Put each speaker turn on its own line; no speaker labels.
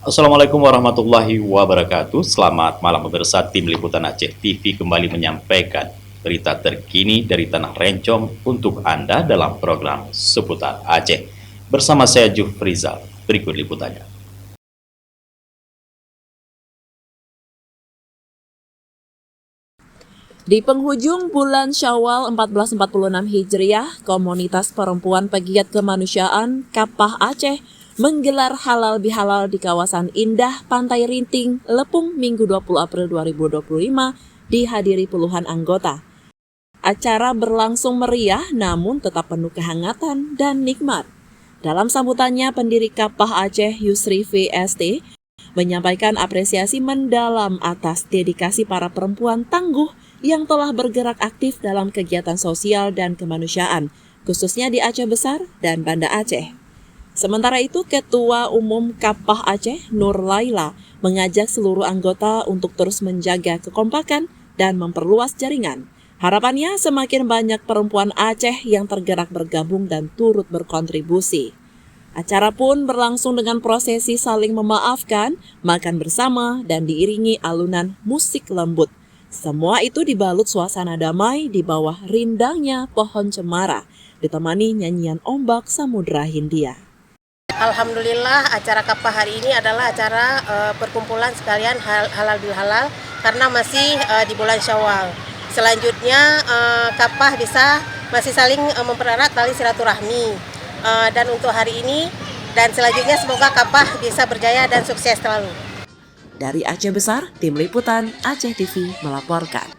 Assalamualaikum warahmatullahi wabarakatuh. Selamat malam pemirsa, tim Liputan Aceh TV kembali menyampaikan berita terkini dari Tanah Rencong untuk Anda dalam program Seputar Aceh. Bersama saya Jufrizal, berikut liputannya.
Di penghujung bulan Syawal 1446 Hijriah, komunitas perempuan pegiat kemanusiaan Kapah Aceh menggelar halal bihalal di kawasan indah Pantai Rinting, Lepung, Minggu 20 April 2025, dihadiri puluhan anggota. Acara berlangsung meriah namun tetap penuh kehangatan dan nikmat. Dalam sambutannya, pendiri Kapah Aceh Yusri VST menyampaikan apresiasi mendalam atas dedikasi para perempuan tangguh yang telah bergerak aktif dalam kegiatan sosial dan kemanusiaan, khususnya di Aceh Besar dan Banda Aceh. Sementara itu, Ketua Umum Kapah Aceh, Nur Laila, mengajak seluruh anggota untuk terus menjaga kekompakan dan memperluas jaringan. Harapannya semakin banyak perempuan Aceh yang tergerak bergabung dan turut berkontribusi. Acara pun berlangsung dengan prosesi saling memaafkan, makan bersama, dan diiringi alunan musik lembut. Semua itu dibalut suasana damai di bawah rindangnya pohon cemara, ditemani nyanyian ombak Samudra Hindia.
Alhamdulillah, acara Kapah hari ini adalah acara perkumpulan sekalian halal bihalal karena masih di bulan Syawal. Selanjutnya Kapah bisa masih saling mempererat tali silaturahmi. Dan untuk hari ini dan selanjutnya semoga Kapah bisa berjaya dan sukses selalu.
Dari Aceh Besar, tim Liputan Aceh TV melaporkan.